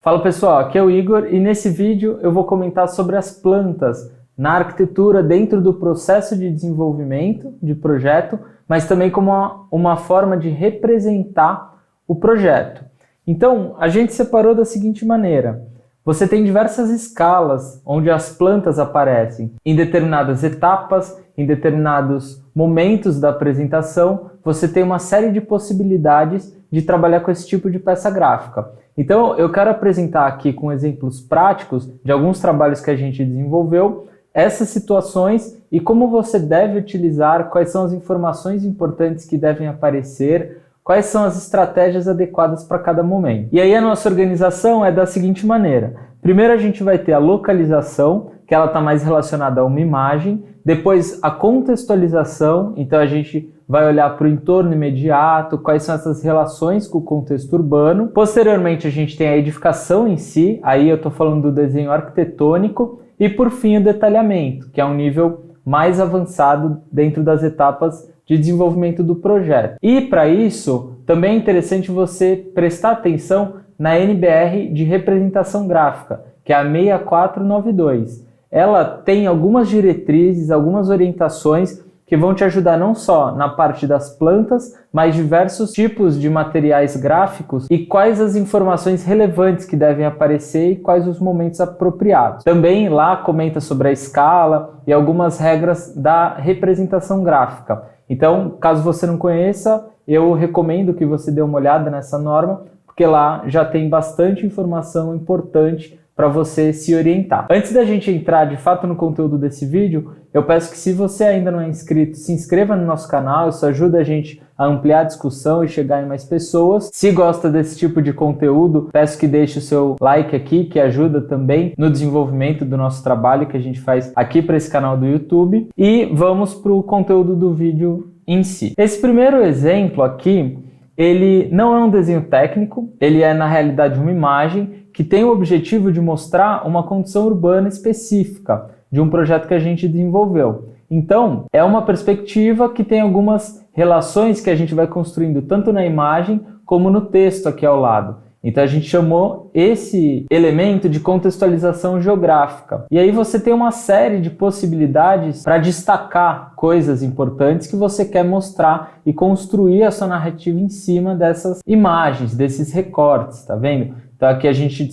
Fala pessoal, aqui é o Igor e nesse vídeo eu vou comentar sobre as plantas na arquitetura dentro do processo de desenvolvimento de projeto, mas também como uma forma de representar o projeto. Então, a gente separou da seguinte maneira: você tem diversas escalas onde as plantas aparecem em determinadas etapas, em determinados momentos da apresentação. Você tem uma série de possibilidades de trabalhar com esse tipo de peça gráfica. Então, eu quero apresentar aqui com exemplos práticos de alguns trabalhos que a gente desenvolveu, essas situações e como você deve utilizar, quais são as informações importantes que devem aparecer, quais são as estratégias adequadas para cada momento. E aí a nossa organização é da seguinte maneira: primeiro a gente vai ter a localização, que ela está mais relacionada a uma imagem, depois a contextualização, então a gente vai olhar para o entorno imediato, quais são essas relações com o contexto urbano. Posteriormente a gente tem a edificação em si, aí eu estou falando do desenho arquitetônico, e por fim o detalhamento, que é um nível mais avançado dentro das etapas de desenvolvimento do projeto. E para isso, também é interessante você prestar atenção na NBR de representação gráfica, que é a 6492. Ela tem algumas diretrizes, algumas orientações que vão te ajudar não só na parte das plantas, mas diversos tipos de materiais gráficos e quais as informações relevantes que devem aparecer e quais os momentos apropriados. Também lá comenta sobre a escala e algumas regras da representação gráfica. Então, caso você não conheça, eu recomendo que você dê uma olhada nessa norma, porque lá já tem bastante informação importante para você se orientar. Antes da gente entrar de fato no conteúdo desse vídeo, eu peço que, se você ainda não é inscrito, se inscreva no nosso canal. Isso ajuda a gente a ampliar a discussão e chegar em mais pessoas. Se gosta desse tipo de conteúdo, peço que deixe o seu like aqui, que ajuda também no desenvolvimento do nosso trabalho que a gente faz aqui para esse canal do YouTube. E vamos para o conteúdo do vídeo em si. Esse primeiro exemplo aqui, ele não é um desenho técnico, ele é na realidade uma imagem que tem o objetivo de mostrar uma condição urbana específica de um projeto que a gente desenvolveu. Então, é uma perspectiva que tem algumas relações que a gente vai construindo tanto na imagem como no texto aqui ao lado. Então a gente chamou esse elemento de contextualização geográfica. E aí você tem uma série de possibilidades para destacar coisas importantes que você quer mostrar e construir a sua narrativa em cima dessas imagens, desses recortes, tá vendo? Então aqui a gente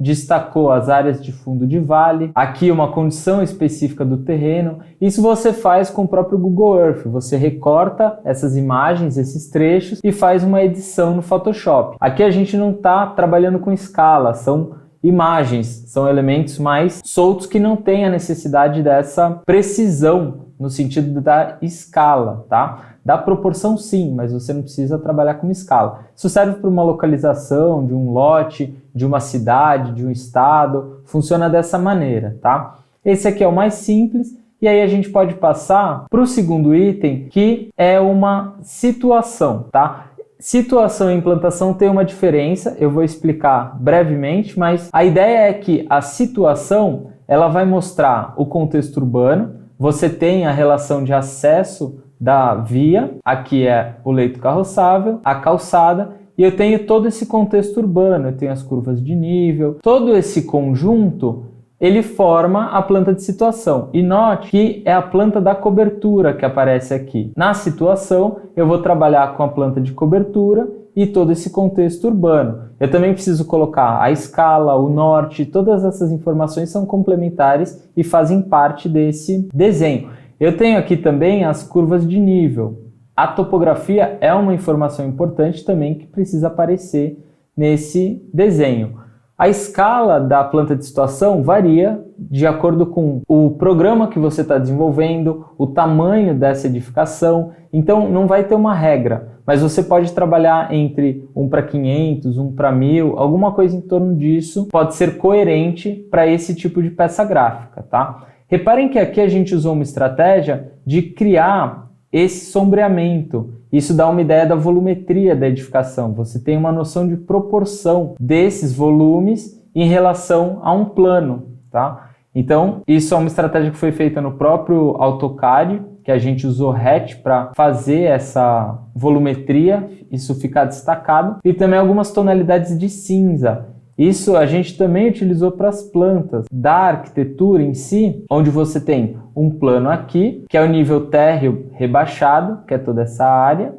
destacou as áreas de fundo de vale, aqui uma condição específica do terreno. Isso você faz com o próprio Google Earth, você recorta essas imagens, esses trechos e faz uma edição no Photoshop. Aqui a gente não está trabalhando com escala, são imagens, são elementos mais soltos que não têm a necessidade dessa precisão no sentido da escala, tá? Da proporção sim, mas você não precisa trabalhar com escala. Isso serve para uma localização de um lote, de uma cidade, de um estado, funciona dessa maneira, tá? Esse aqui é o mais simples, e aí a gente pode passar para o segundo item, que é uma situação, tá? Situação e implantação tem uma diferença, eu vou explicar brevemente, mas a ideia é que a situação, ela vai mostrar o contexto urbano. Você tem a relação de acesso da via, aqui é o leito carroçável, a calçada, e eu tenho todo esse contexto urbano, eu tenho as curvas de nível, todo esse conjunto, ele forma a planta de situação. E note que é a planta da cobertura que aparece aqui. Na situação, eu vou trabalhar com a planta de cobertura e todo esse contexto urbano. Eu também preciso colocar a escala, o norte, todas essas informações são complementares e fazem parte desse desenho. Eu tenho aqui também as curvas de nível. A topografia é uma informação importante também que precisa aparecer nesse desenho. A escala da planta de situação varia de acordo com o programa que você está desenvolvendo, o tamanho dessa edificação, então não vai ter uma regra, mas você pode trabalhar entre 1:500, 1:1000, alguma coisa em torno disso, pode ser coerente para esse tipo de peça gráfica, tá? Reparem que aqui a gente usou uma estratégia de criar esse sombreamento. Isso dá uma ideia da volumetria da edificação. Você tem uma noção de proporção desses volumes em relação a um plano, tá? Então, isso é uma estratégia que foi feita no próprio AutoCAD, que a gente usou hatch para fazer essa volumetria, isso ficar destacado. E também algumas tonalidades de cinza. Isso a gente também utilizou para as plantas da arquitetura em si, onde você tem um plano aqui, que é o nível térreo rebaixado, que é toda essa área,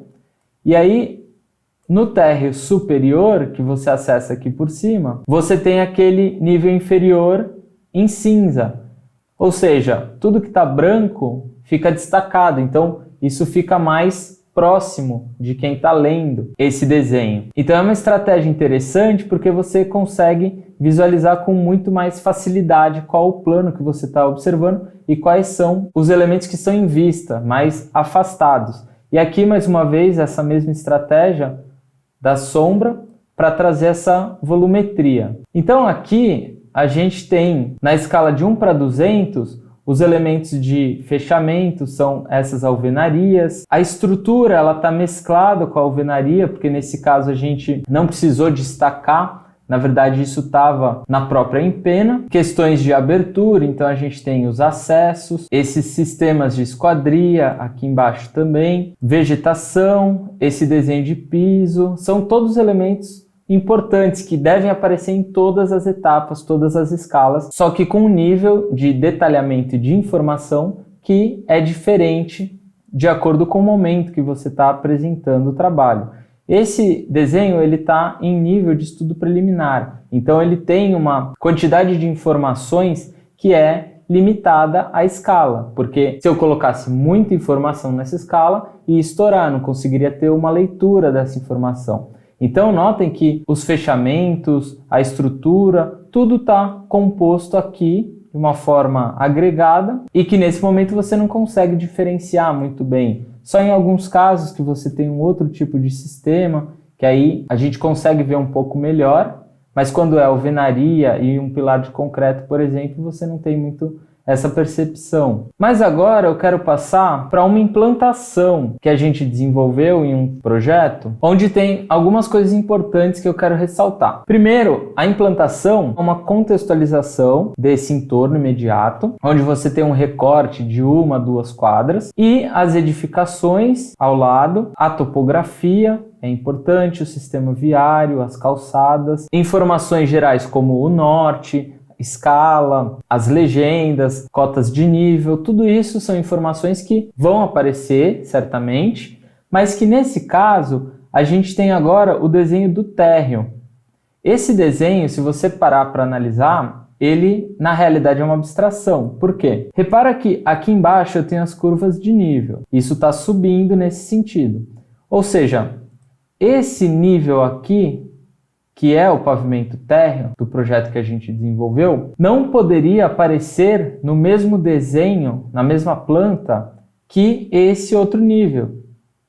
e aí no térreo superior, que você acessa aqui por cima, você tem aquele nível inferior em cinza, ou seja, tudo que está branco fica destacado, então isso fica mais próximo de quem está lendo esse desenho. Então é uma estratégia interessante porque você consegue visualizar com muito mais facilidade qual o plano que você está observando e quais são os elementos que estão em vista, mais afastados. E aqui, mais uma vez, essa mesma estratégia da sombra para trazer essa volumetria. Então aqui a gente tem, na escala de 1 para 200, os elementos de fechamento são essas alvenarias. A estrutura ela está mesclada com a alvenaria, porque nesse caso a gente não precisou destacar. Na verdade, isso estava na própria empena. Questões de abertura, então a gente tem os acessos, esses sistemas de esquadria aqui embaixo também, vegetação, esse desenho de piso, são todos elementos importantes que devem aparecer em todas as etapas, todas as escalas, só que com um nível de detalhamento e de informação que é diferente de acordo com o momento que você está apresentando o trabalho. Esse desenho ele está em nível de estudo preliminar, então ele tem uma quantidade de informações que é limitada à escala, porque se eu colocasse muita informação nessa escala, ia estourar, não conseguiria ter uma leitura dessa informação. Então notem que os fechamentos, a estrutura, tudo está composto aqui de uma forma agregada e que nesse momento você não consegue diferenciar muito bem. Só em alguns casos que você tem um outro tipo de sistema, que aí a gente consegue ver um pouco melhor, mas quando é alvenaria e um pilar de concreto, por exemplo, você não tem muito essa percepção. Mas agora eu quero passar para uma implantação que a gente desenvolveu em um projeto, onde tem algumas coisas importantes que eu quero ressaltar. Primeiro, a implantação é uma contextualização desse entorno imediato, onde você tem um recorte de 1 a 2 quadras e as edificações ao lado, a topografia, é importante, o sistema viário, as calçadas, informações gerais como o norte, escala, as legendas, cotas de nível, tudo isso são informações que vão aparecer certamente, mas que nesse caso a gente tem agora o desenho do térreo. Esse desenho, se você parar para analisar, ele na realidade é uma abstração. Por quê? Repara que aqui embaixo eu tenho as curvas de nível, isso está subindo nesse sentido. Ou seja, esse nível aqui, que é o pavimento térreo do projeto que a gente desenvolveu, não poderia aparecer no mesmo desenho, na mesma planta, que esse outro nível,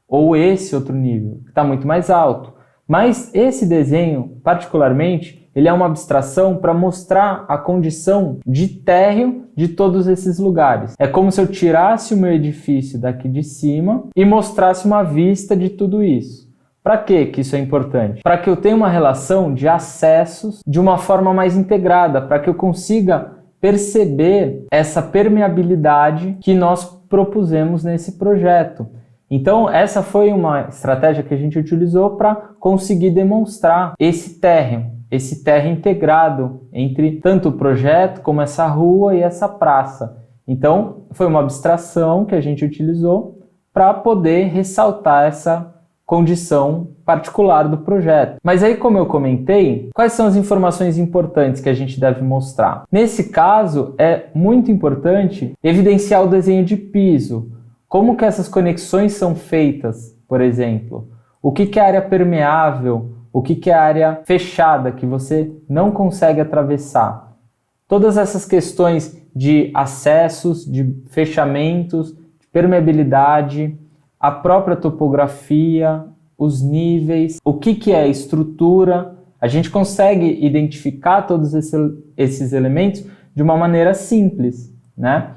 ou esse outro nível, que está muito mais alto. Mas esse desenho, particularmente, ele é uma abstração para mostrar a condição de térreo de todos esses lugares. É como se eu tirasse o meu edifício daqui de cima e mostrasse uma vista de tudo isso. Para que isso é importante? Para que eu tenha uma relação de acessos de uma forma mais integrada, para que eu consiga perceber essa permeabilidade que nós propusemos nesse projeto. Então, essa foi uma estratégia que a gente utilizou para conseguir demonstrar esse térreo integrado entre tanto o projeto como essa rua e essa praça. Então, foi uma abstração que a gente utilizou para poder ressaltar essa condição particular do projeto. Mas aí, como eu comentei, quais são as informações importantes que a gente deve mostrar? Nesse caso, é muito importante evidenciar o desenho de piso. Como que essas conexões são feitas, por exemplo? O que é área permeável? O que é área fechada, que você não consegue atravessar? Todas essas questões de acessos, de fechamentos, de permeabilidade, a própria topografia, os níveis, o que é estrutura. A gente consegue identificar todos esses elementos de uma maneira simples, né?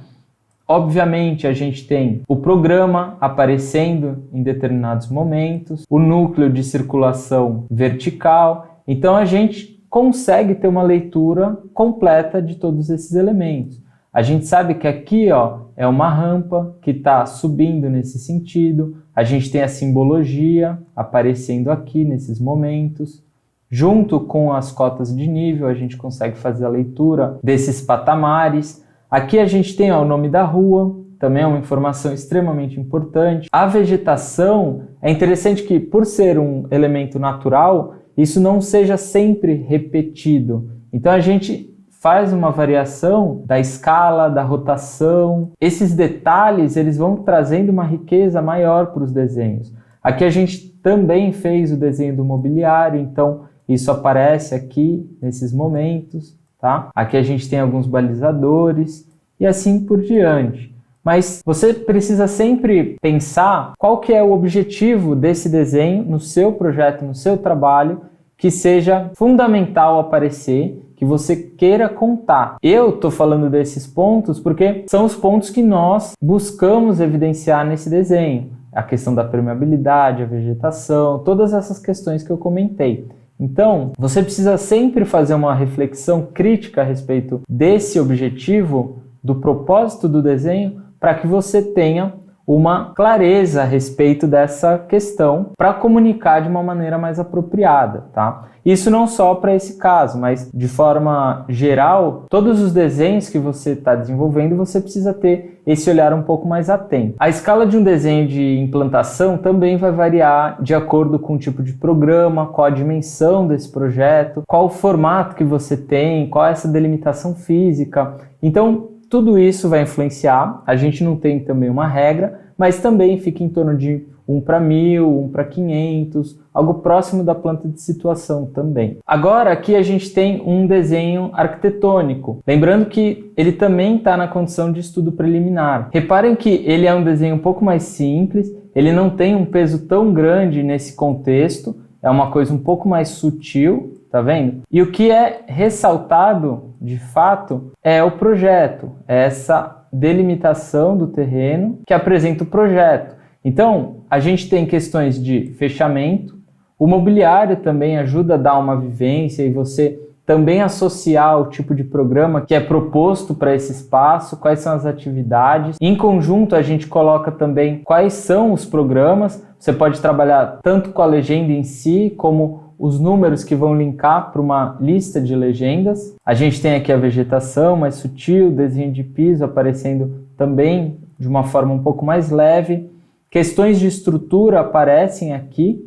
Obviamente, a gente tem o programa aparecendo em determinados momentos, o núcleo de circulação vertical. Então, a gente consegue ter uma leitura completa de todos esses elementos. A gente sabe que aqui, é uma rampa que está subindo nesse sentido. A gente tem a simbologia aparecendo aqui nesses momentos. Junto com as cotas de nível, a gente consegue fazer a leitura desses patamares. Aqui a gente tem o nome da rua, também é uma informação extremamente importante. A vegetação, é interessante que, por ser um elemento natural, isso não seja sempre repetido. Então a gente faz uma variação da escala, da rotação. Esses detalhes, eles vão trazendo uma riqueza maior para os desenhos. Aqui a gente também fez o desenho do mobiliário, então isso aparece aqui nesses momentos, tá? Aqui a gente tem alguns balizadores e assim por diante. Mas você precisa sempre pensar qual que é o objetivo desse desenho no seu projeto, no seu trabalho, que seja fundamental aparecer, que você queira contar. Eu estou falando desses pontos porque são os pontos que nós buscamos evidenciar nesse desenho. A questão da permeabilidade, a vegetação, todas essas questões que eu comentei. Então, você precisa sempre fazer uma reflexão crítica a respeito desse objetivo, do propósito do desenho, para que você tenha uma clareza a respeito dessa questão para comunicar de uma maneira mais apropriada, tá? Isso não só para esse caso, mas de forma geral, todos os desenhos que você está desenvolvendo, você precisa ter esse olhar um pouco mais atento. A escala de um desenho de implantação também vai variar de acordo com o tipo de programa, qual a dimensão desse projeto, qual o formato que você tem, qual é essa delimitação física. Então, tudo isso vai influenciar, a gente não tem também uma regra, mas também fica em torno de 1 para 1000, 1 para 500, algo próximo da planta de situação também. Agora aqui a gente tem um desenho arquitetônico, lembrando que ele também está na condição de estudo preliminar. Reparem que ele é um desenho um pouco mais simples, ele não tem um peso tão grande nesse contexto, é uma coisa um pouco mais sutil, tá vendo? E o que é ressaltado, de fato, é o projeto, é essa delimitação do terreno que apresenta o projeto. Então, a gente tem questões de fechamento, o mobiliário também ajuda a dar uma vivência e você também associar o tipo de programa que é proposto para esse espaço, quais são as atividades. Em conjunto, a gente coloca também quais são os programas. Você pode trabalhar tanto com a legenda em si, como os números que vão linkar para uma lista de legendas. A gente tem aqui a vegetação mais sutil, desenho de piso aparecendo também de uma forma um pouco mais leve. Questões de estrutura aparecem aqui,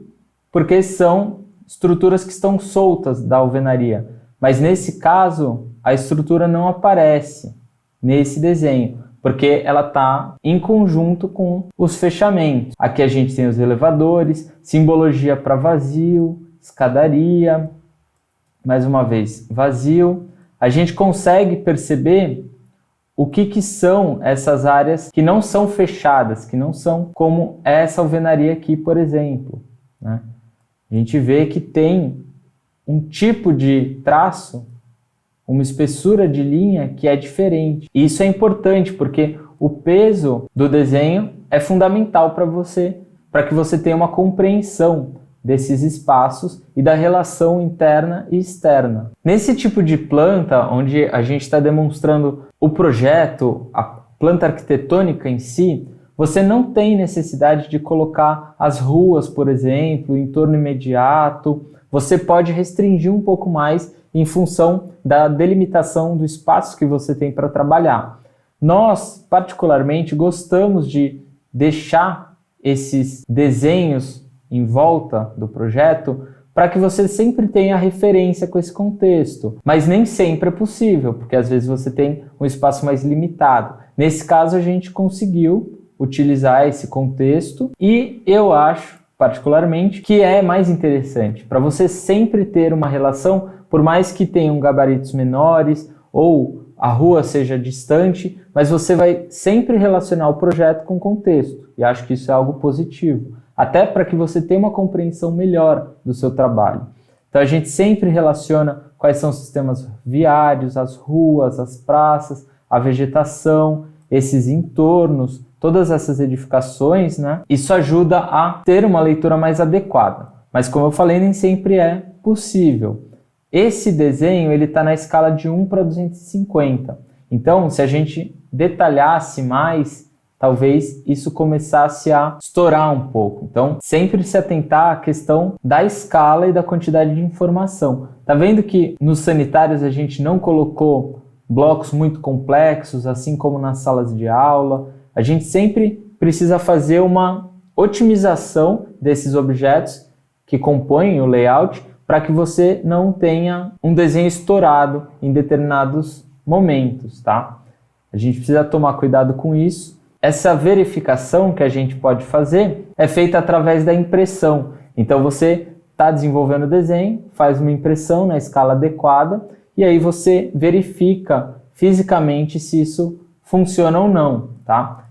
porque são estruturas que estão soltas da alvenaria. Mas nesse caso, a estrutura não aparece nesse desenho, porque ela está em conjunto com os fechamentos. Aqui a gente tem os elevadores, simbologia para vazio, escadaria, mais uma vez, vazio. A gente consegue perceber o que são essas áreas que não são fechadas, que não são como essa alvenaria aqui, por exemplo, né? A gente vê que tem um tipo de traço, uma espessura de linha que é diferente. E isso é importante porque o peso do desenho é fundamental para que você tenha uma compreensão desses espaços e da relação interna e externa. Nesse tipo de planta, onde a gente está demonstrando o projeto, a planta arquitetônica em si, você não tem necessidade de colocar as ruas, por exemplo, o entorno imediato. Você pode restringir um pouco mais em função da delimitação do espaço que você tem para trabalhar. Nós, particularmente, gostamos de deixar esses desenhos em volta do projeto para que você sempre tenha referência com esse contexto. Mas nem sempre é possível, porque às vezes você tem um espaço mais limitado. Nesse caso, a gente conseguiu utilizar esse contexto e eu acho, particularmente, que é mais interessante para você sempre ter uma relação, por mais que tenham gabaritos menores ou a rua seja distante, mas você vai sempre relacionar o projeto com o contexto. E acho que isso é algo positivo, até para que você tenha uma compreensão melhor do seu trabalho. Então a gente sempre relaciona quais são os sistemas viários, as ruas, as praças, a vegetação, esses entornos, todas essas edificações, né? Isso ajuda a ter uma leitura mais adequada. Mas como eu falei, nem sempre é possível. Esse desenho ele está na escala de 1 para 250. Então, se a gente detalhasse mais talvez isso começasse a estourar um pouco. Então, sempre se atentar à questão da escala e da quantidade de informação. Tá vendo que nos sanitários a gente não colocou blocos muito complexos, assim como nas salas de aula? A gente sempre precisa fazer uma otimização desses objetos que compõem o layout para que você não tenha um desenho estourado em determinados momentos, tá? A gente precisa tomar cuidado com isso. Essa verificação que a gente pode fazer é feita através da impressão. Então você está desenvolvendo o desenho, faz uma impressão na escala adequada e aí você verifica fisicamente se isso funciona ou não, tá?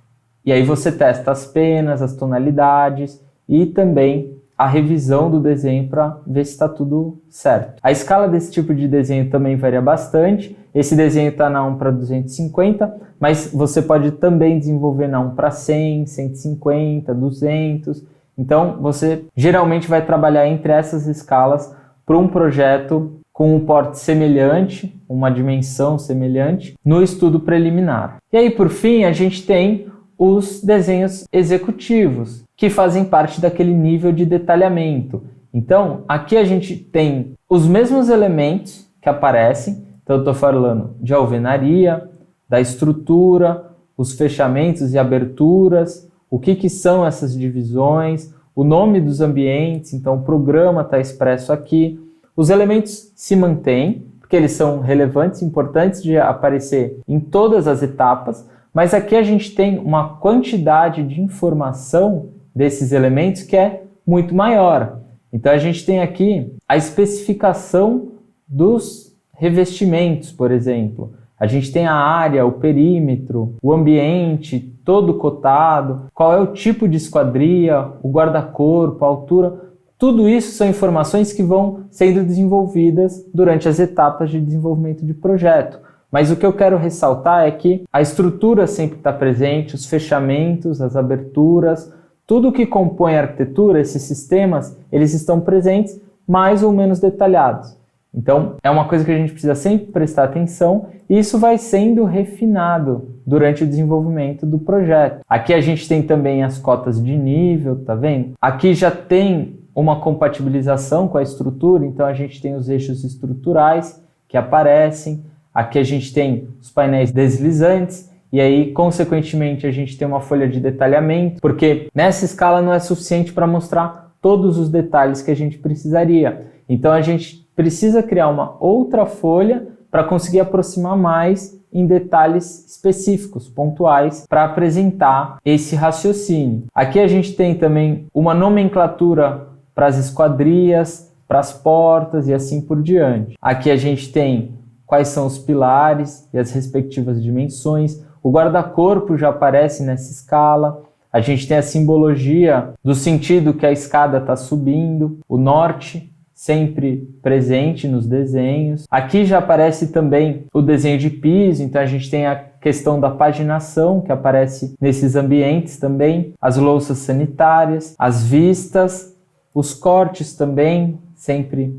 E aí você testa as penas, as tonalidades e também a revisão do desenho para ver se está tudo certo. A escala desse tipo de desenho também varia bastante. Esse desenho está na 1:250, mas você pode também desenvolver na 1:100, 150, 200. Então, você geralmente vai trabalhar entre essas escalas para um projeto com um porte semelhante, uma dimensão semelhante, no estudo preliminar. E aí, por fim, a gente tem os desenhos executivos, que fazem parte daquele nível de detalhamento. Então, aqui a gente tem os mesmos elementos que aparecem. Então, eu estou falando de alvenaria, da estrutura, os fechamentos e aberturas, o que são essas divisões, o nome dos ambientes, então o programa está expresso aqui. Os elementos se mantêm, porque eles são relevantes, importantes de aparecer em todas as etapas, mas aqui a gente tem uma quantidade de informação desses elementos que é muito maior. Então a gente tem aqui a especificação dos revestimentos, por exemplo. A gente tem a área, o perímetro, o ambiente todo cotado, qual é o tipo de esquadria, o guarda-corpo, a altura. Tudo isso são informações que vão sendo desenvolvidas durante as etapas de desenvolvimento de projeto. Mas o que eu quero ressaltar é que a estrutura sempre está presente, os fechamentos, as aberturas, tudo que compõe a arquitetura, esses sistemas, eles estão presentes, mais ou menos detalhados. Então, é uma coisa que a gente precisa sempre prestar atenção e isso vai sendo refinado durante o desenvolvimento do projeto. Aqui a gente tem também as cotas de nível, tá vendo? Aqui já tem uma compatibilização com a estrutura, então a gente tem os eixos estruturais que aparecem. Aqui a gente tem os painéis deslizantes e aí, consequentemente, a gente tem uma folha de detalhamento, porque nessa escala não é suficiente para mostrar todos os detalhes que a gente precisaria. Então, a gente precisa criar uma outra folha para conseguir aproximar mais em detalhes específicos, pontuais, para apresentar esse raciocínio. Aqui a gente tem também uma nomenclatura para as esquadrias, para as portas e assim por diante. Aqui a gente tem quais são os pilares e as respectivas dimensões. O guarda-corpo já aparece nessa escala. A gente tem a simbologia do sentido que a escada está subindo. O norte sempre presente nos desenhos. Aqui já aparece também o desenho de piso, então a gente tem a questão da paginação que aparece nesses ambientes também. As louças sanitárias, as vistas, os cortes também sempre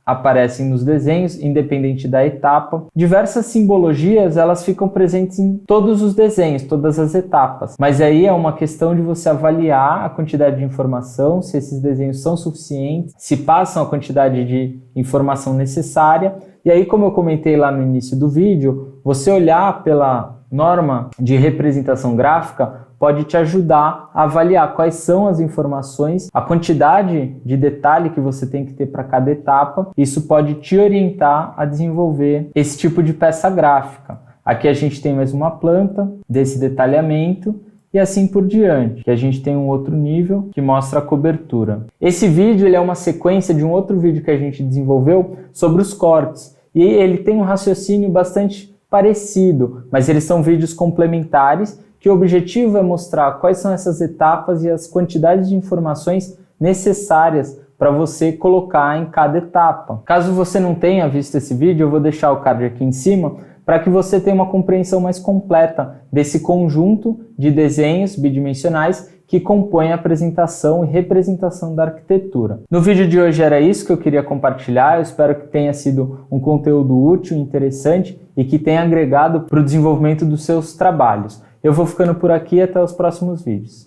aparecem nos desenhos, independente da etapa. Diversas simbologias, elas ficam presentes em todos os desenhos, todas as etapas. Mas aí é uma questão de você avaliar a quantidade de informação, se esses desenhos são suficientes, se passam a quantidade de informação necessária. E aí, como eu comentei lá no início do vídeo, você olhar pela norma de representação gráfica pode te ajudar a avaliar quais são as informações, a quantidade de detalhe que você tem que ter para cada etapa. Isso pode te orientar a desenvolver esse tipo de peça gráfica. Aqui a gente tem mais uma planta desse detalhamento e assim por diante. Aqui a gente tem um outro nível que mostra a cobertura. Esse vídeo ele é uma sequência de um outro vídeo que a gente desenvolveu sobre os cortes. E ele tem um raciocínio bastante parecido, mas eles são vídeos complementares que o objetivo é mostrar quais são essas etapas e as quantidades de informações necessárias para você colocar em cada etapa. Caso você não tenha visto esse vídeo, eu vou deixar o card aqui em cima para que você tenha uma compreensão mais completa desse conjunto de desenhos bidimensionais que compõem a apresentação e representação da arquitetura. No vídeo de hoje era isso que eu queria compartilhar. Eu espero que tenha sido um conteúdo útil, interessante e que tenha agregado para o desenvolvimento dos seus trabalhos. Eu vou ficando por aqui, até os próximos vídeos.